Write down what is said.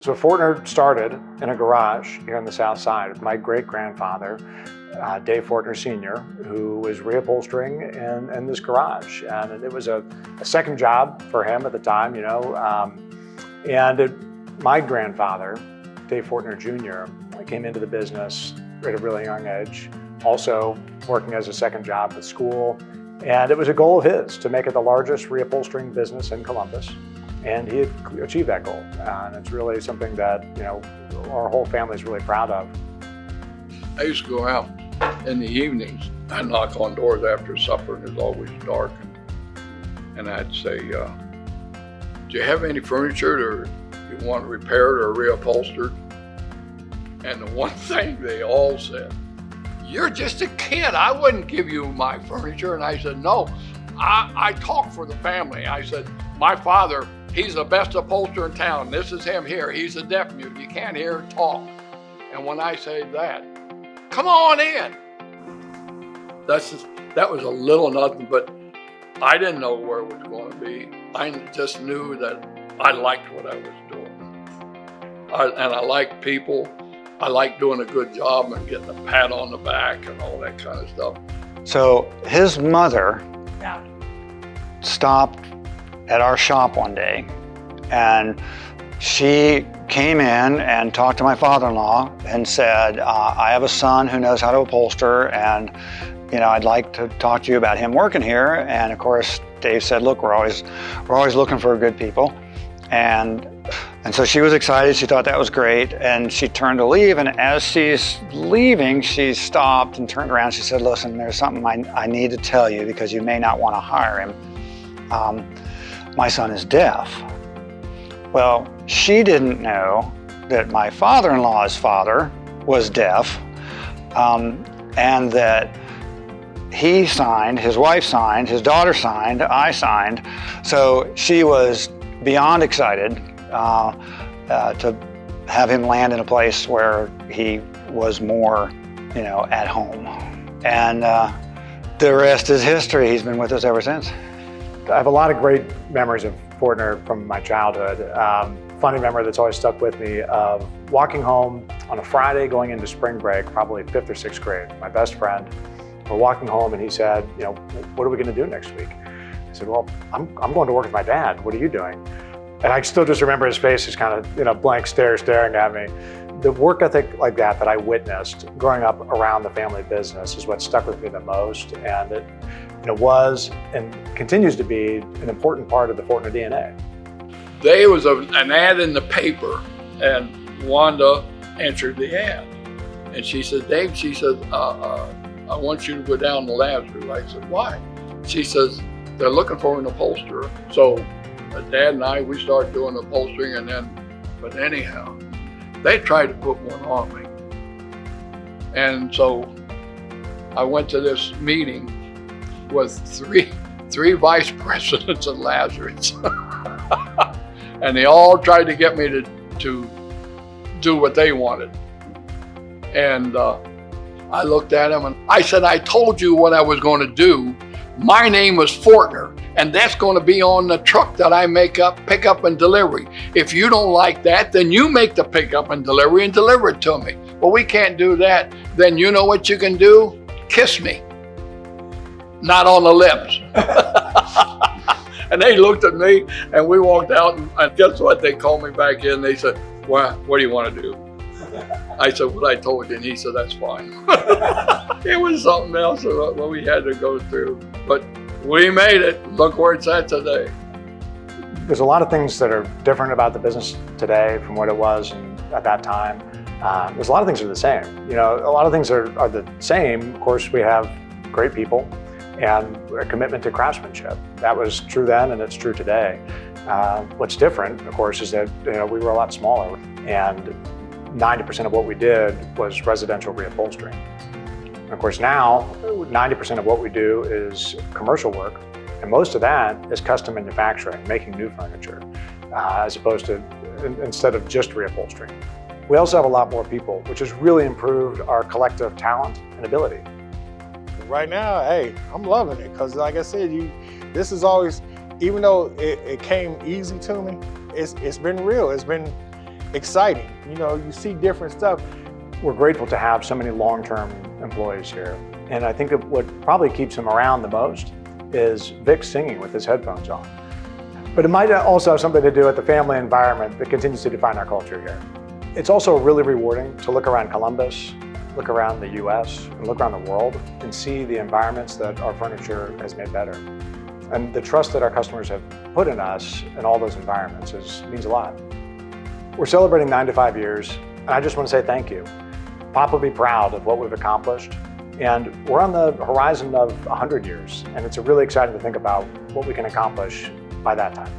So Fortner started in a garage here on the South Side with my great-grandfather, Dave Fortner Sr., who was reupholstering in this garage. And it was a second job for him at the time, my grandfather, Dave Fortner Jr., came into the business at a really young age, also working as a second job at school. And it was a goal of his to make it the largest reupholstering business in Columbus. And he had achieved that goal. And it's really something that, our whole family is really proud of. I used to go out in the evenings. I'd knock on doors after supper, and it was always dark. And I'd say, do you have any furniture you want repaired or reupholstered? And the one thing they all said, "You're just a kid. I wouldn't give you my furniture." And I said, "No, I talk for the family." I said, "My father, he's the best upholsterer in town. This is him here. He's a deaf mute. You can't hear talk." And when I say that, "Come on in." That was a little nothing, but I didn't know where it was going to be. I just knew that I liked what I was doing. And I liked people. I liked doing a good job and getting a pat on the back and all that kind of stuff. So his mother stopped at our shop one day, and she came in and talked to my father-in-law and said, "I have a son who knows how to upholster, and I'd like to talk to you about him working here." And of course, Dave said, "Look, we're always looking for good people." And so she was excited. She thought that was great, and she turned to leave. And as she's leaving, she stopped and turned around. She said, "Listen, there's something I need to tell you because you may not want to hire him. My son is deaf." Well, she didn't know that my father-in-law's father was deaf, and that he signed, his wife signed, his daughter signed, I signed. So she was beyond excited to have him land in a place where he was more, at home. And the rest is history. He's been with us ever since. I have a lot of great memories of Fortner from my childhood. Funny memory that's always stuck with me of walking home on a Friday going into spring break, probably 5th or 6th grade. My best friend, we're walking home and he said, "What are we going to do next week?" I said, "Well, I'm going to work with my dad. What are you doing?" And I still just remember his face, just kind of, blank stare staring at me. The work ethic like that I witnessed growing up around the family business is what stuck with me the most. And it was and continues to be an important part of the Fortner DNA. There was an ad in the paper, and Wanda answered the ad. And she said, "Dave," she said, "I want you to go down to Lazarus." I said, "Why?" She says, "They're looking for an upholsterer." So Dad and I, we started doing upholstering, but anyhow, they tried to put one on me. And so I went to this meeting with three vice presidents at Lazarus. And they all tried to get me to do what they wanted. And I looked at them and I said, "I told you what I was going to do. My name was Fortner, and that's going to be on the truck that I pick up and delivery. If you don't like that, then you make the pickup and delivery and deliver it to me. Well, we can't do that. Then you know what you can do? Kiss me. Not on the lips." And they looked at me, and we walked out, and guess what? They called me back in. They said, "Well, what do you want to do?" I said, "What I told you," and he said, "That's fine." It was something else what we had to go through, but we made it. Look where it's at today. There's a lot of things that are different about the business today from what it was at that time. There's a lot of things that are the same. A lot of things are the same. Of course, we have great people and a commitment to craftsmanship. That was true then, and it's true today. What's different, of course, is that we were a lot smaller, and 90% of what we did was residential reupholstering. And of course, now 90% of what we do is commercial work, and most of that is custom manufacturing, making new furniture, as opposed to instead of just reupholstering. We also have a lot more people, which has really improved our collective talent and ability. Right now, hey, I'm loving it because, like I said, this is always, even though it came easy to me, it's been real. It's been exciting. You know, you see different stuff. We're grateful to have so many long-term employees here. And I think that what probably keeps them around the most is Vic singing with his headphones on. But it might also have something to do with the family environment that continues to define our culture here. It's also really rewarding to look around Columbus, look around the US, and look around the world and see the environments that our furniture has made better. And the trust that our customers have put in us in all those environments means a lot. We're celebrating 9 to 5 years, and I just want to say thank you. Pop will be proud of what we've accomplished, and we're on the horizon of 100 years, and it's really exciting to think about what we can accomplish by that time.